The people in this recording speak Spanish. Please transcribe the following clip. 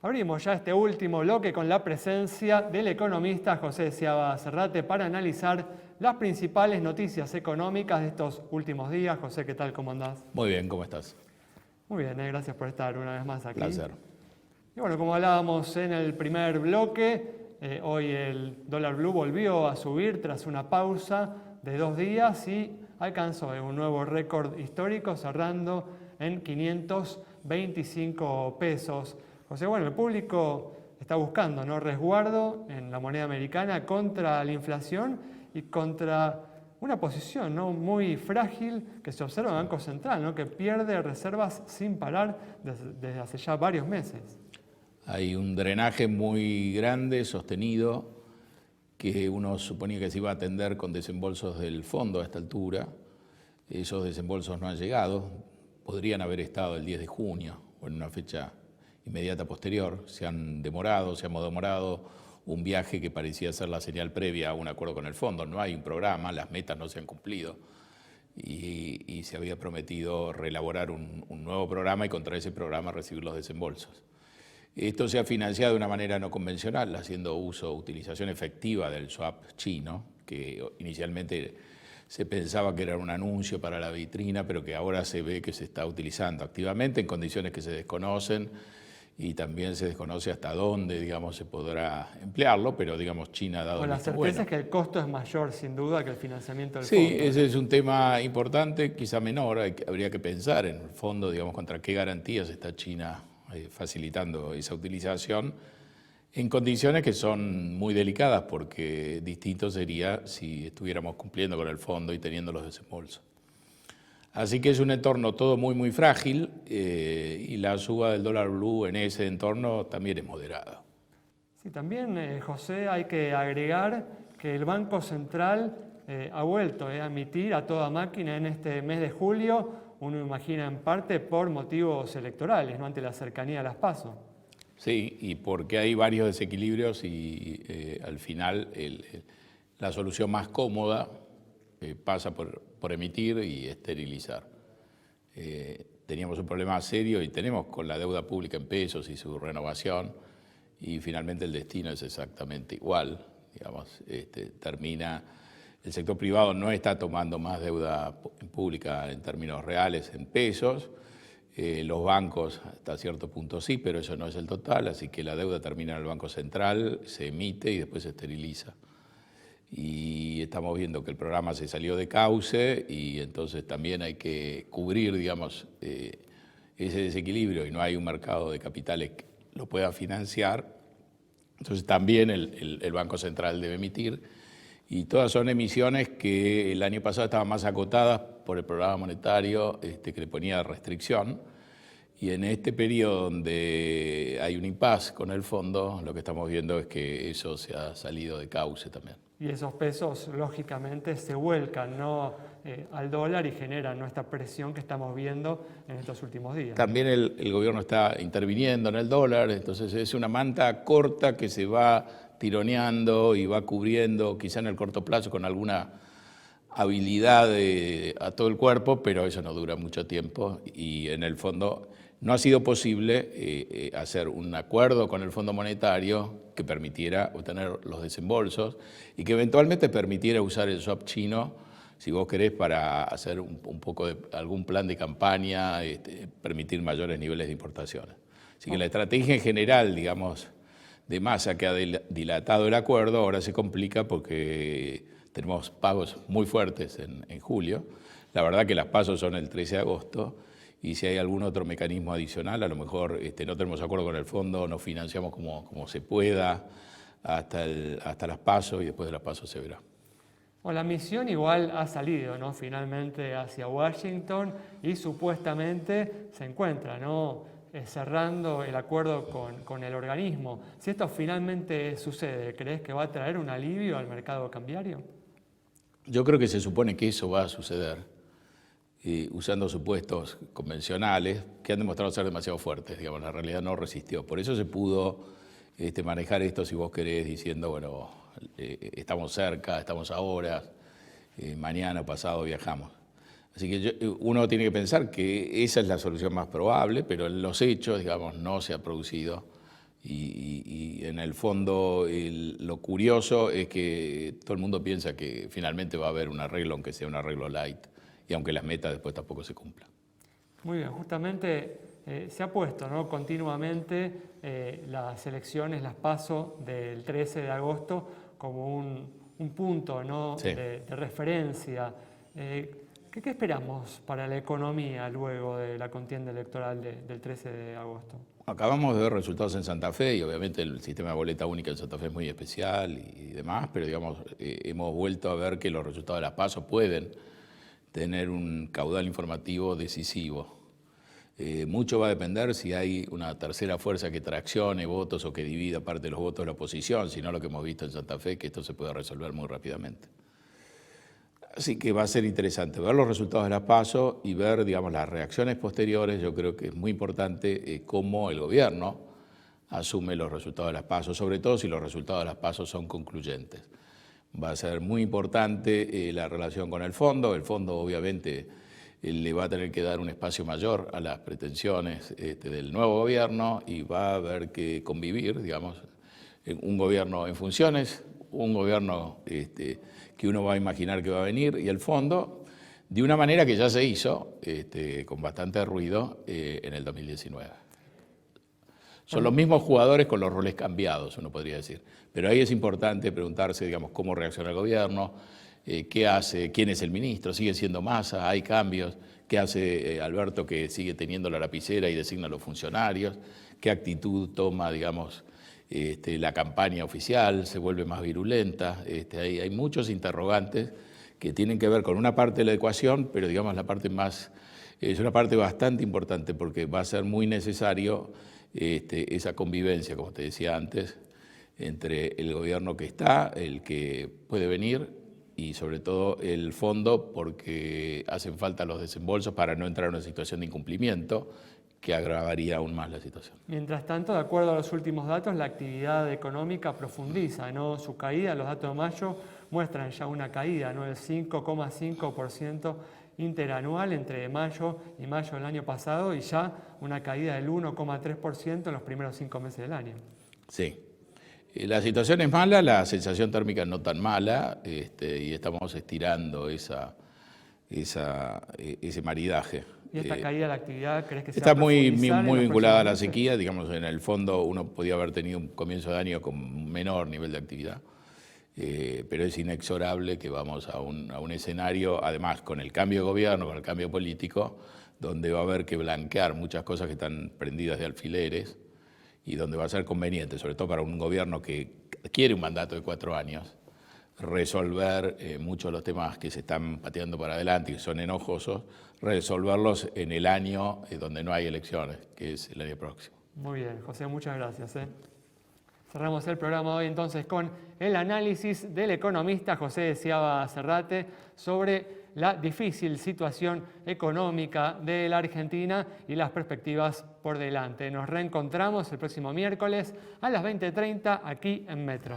Abrimos ya este último bloque con la presencia del economista José Seabra Serrate para analizar las principales noticias económicas de estos últimos días. José, ¿qué tal? ¿Cómo andás? Muy bien, ¿cómo estás? Muy bien, gracias por estar una vez más aquí. Placer. Y bueno, como hablábamos en el primer bloque, hoy el dólar blue volvió a subir tras una pausa de 2 días y alcanzó un nuevo récord histórico, cerrando en 525 pesos. José, bueno, el público está buscando, ¿no?, resguardo en la moneda americana contra la inflación y contra una posición, ¿no?, muy frágil que se observa en el Banco Central, ¿no?, que pierde reservas sin parar desde hace ya varios meses. Hay un drenaje muy grande, sostenido, que uno suponía que se iba a atender con desembolsos del fondo a esta altura. Esos desembolsos no han llegado, podrían haber estado el 10 de junio o en una fecha inmediata posterior. Se han demorado un viaje que parecía ser la señal previa a un acuerdo con el fondo. No hay un programa, las metas no se han cumplido y se había prometido reelaborar un nuevo programa y contra ese programa recibir los desembolsos. Esto se ha financiado de una manera no convencional, haciendo utilización efectiva del swap chino, que inicialmente se pensaba que era un anuncio para la vitrina, pero que ahora se ve que se está utilizando activamente en condiciones que se desconocen y también se desconoce hasta dónde, digamos, se podrá emplearlo, pero, digamos, China ha dado Bueno, la visto certeza bueno. es que el costo es mayor, sin duda, que el financiamiento del fondo. Sí, ese es un tema importante, quizá menor. Habría que pensar en el fondo, digamos, contra qué garantías está China facilitando esa utilización en condiciones que son muy delicadas, porque distinto sería si estuviéramos cumpliendo con el fondo y teniendo los desembolsos. Así que es un entorno todo muy frágil y la suba del dólar blue en ese entorno también es moderada. Sí, también, José, hay que agregar que el Banco Central ha vuelto a emitir a toda máquina en este mes de julio. Uno imagina en parte por motivos electorales, ¿no?, ante la cercanía a las PASO. Sí, y porque hay varios desequilibrios y al final la solución más cómoda pasa por emitir y esterilizar. Teníamos un problema serio y tenemos con la deuda pública en pesos y su renovación, y finalmente el destino es exactamente igual. Digamos, termina. El sector privado no está tomando más deuda pública en términos reales, en pesos. Los bancos hasta cierto punto sí, pero eso no es el total, así que la deuda termina en el Banco Central, se emite y después se esteriliza. Y estamos viendo que el programa se salió de cauce y entonces también hay que cubrir, digamos, ese desequilibrio, y no hay un mercado de capitales que lo pueda financiar. Entonces también el Banco Central debe emitir. Y todas son emisiones que el año pasado estaban más acotadas por el programa monetario que le ponía restricción. Y en este periodo donde hay un impasse con el fondo, lo que estamos viendo es que eso se ha salido de cauce también. Y esos pesos, lógicamente, se vuelcan, ¿no?, al dólar y generan esta presión que estamos viendo en estos últimos días. También el gobierno está interviniendo en el dólar, entonces es una manta corta que se va tironeando y va cubriendo, quizá en el corto plazo con alguna habilidad a todo el cuerpo, pero eso no dura mucho tiempo y en el fondo no ha sido posible hacer un acuerdo con el Fondo Monetario que permitiera obtener los desembolsos y que eventualmente permitiera usar el swap chino, si vos querés, para hacer un poco de algún plan de campaña, permitir mayores niveles de importaciones. Así que la estrategia en general, digamos, de Massa, que ha dilatado el acuerdo, ahora se complica porque tenemos pagos muy fuertes en julio. La verdad que las pasos son el 13 de agosto y si hay algún otro mecanismo adicional, a lo mejor no tenemos acuerdo con el fondo, nos financiamos como se pueda hasta las pasos y después de las pasos se verá. Bueno, la misión igual ha salido, ¿no?, finalmente hacia Washington y supuestamente se encuentra, ¿no?, cerrando el acuerdo con el organismo. Si esto finalmente sucede, ¿crees que va a traer un alivio al mercado cambiario? Yo creo que se supone que eso va a suceder, usando supuestos convencionales que han demostrado ser demasiado fuertes. Digamos, la realidad no resistió. Por eso se pudo manejar esto, si vos querés, diciendo, bueno, estamos cerca, estamos ahora, mañana o pasado viajamos. Así que uno tiene que pensar que esa es la solución más probable, pero en los hechos, digamos, no se ha producido Y en el fondo lo curioso es que todo el mundo piensa que finalmente va a haber un arreglo, aunque sea un arreglo light, y aunque las metas después tampoco se cumplan. Muy bien, justamente se ha puesto, ¿no?, continuamente las elecciones, las PASO del 13 de agosto como un punto, ¿no?, Sí. de referencia. ¿Qué esperamos para la economía luego de la contienda electoral del 13 de agosto? Acabamos de ver resultados en Santa Fe y obviamente el sistema de boleta única en Santa Fe es muy especial y demás, pero digamos, hemos vuelto a ver que los resultados de las PASO pueden tener un caudal informativo decisivo. Mucho va a depender si hay una tercera fuerza que traccione votos o que divida parte de los votos de la oposición, sino lo que hemos visto en Santa Fe, que esto se puede resolver muy rápidamente. Así que va a ser interesante ver los resultados de las PASO y ver, digamos, las reacciones posteriores. Yo creo que es muy importante cómo el gobierno asume los resultados de las PASO, sobre todo si los resultados de las PASO son concluyentes. Va a ser muy importante la relación con el fondo. El fondo, obviamente, le va a tener que dar un espacio mayor a las pretensiones del nuevo gobierno y va a haber que convivir, digamos, un gobierno en funciones, un gobierno que uno va a imaginar que va a venir, y el fondo, de una manera que ya se hizo, con bastante ruido, en el 2019. Son los mismos jugadores con los roles cambiados, uno podría decir. Pero ahí es importante preguntarse, digamos, cómo reacciona el gobierno, qué hace, quién es el ministro, sigue siendo Massa, hay cambios, qué hace Alberto, que sigue teniendo la lapicera y designa a los funcionarios, qué actitud toma, digamos, la campaña oficial, se vuelve más virulenta. Hay muchos interrogantes que tienen que ver con una parte de la ecuación, pero digamos la parte más, es una parte bastante importante porque va a ser muy necesario esa convivencia, como te decía antes, entre el gobierno que está, el que puede venir y sobre todo el fondo, porque hacen falta los desembolsos para no entrar en una situación de incumplimiento que agravaría aún más la situación. Mientras tanto, de acuerdo a los últimos datos, la actividad económica profundiza, ¿no?, su caída. Los datos de mayo muestran ya una caída, ¿no?, del 5,5% interanual entre mayo y mayo del año pasado y ya una caída del 1,3% en los primeros 5 meses del año. Sí. La situación es mala, la sensación térmica no tan mala, y estamos estirando ese maridaje. ¿Y esta caída de la actividad crees que se va Está a profundizar muy en los vinculada a la próximos meses? sequía, digamos, en el fondo uno podía haber tenido un comienzo de año con un menor nivel de actividad, pero es inexorable que vamos a un escenario, además con el cambio de gobierno, con el cambio político, donde va a haber que blanquear muchas cosas que están prendidas de alfileres y donde va a ser conveniente, sobre todo para un gobierno que quiere un mandato de 4 años, resolver muchos de los temas que se están pateando para adelante y que son enojosos, resolverlos en el año donde no hay elecciones, que es el año próximo. Muy bien, José, muchas gracias. Cerramos el programa hoy entonces con el análisis del economista José Seabra Serrate sobre la difícil situación económica de la Argentina y las perspectivas por delante. Nos reencontramos el próximo miércoles a las 20:30 aquí en Metro.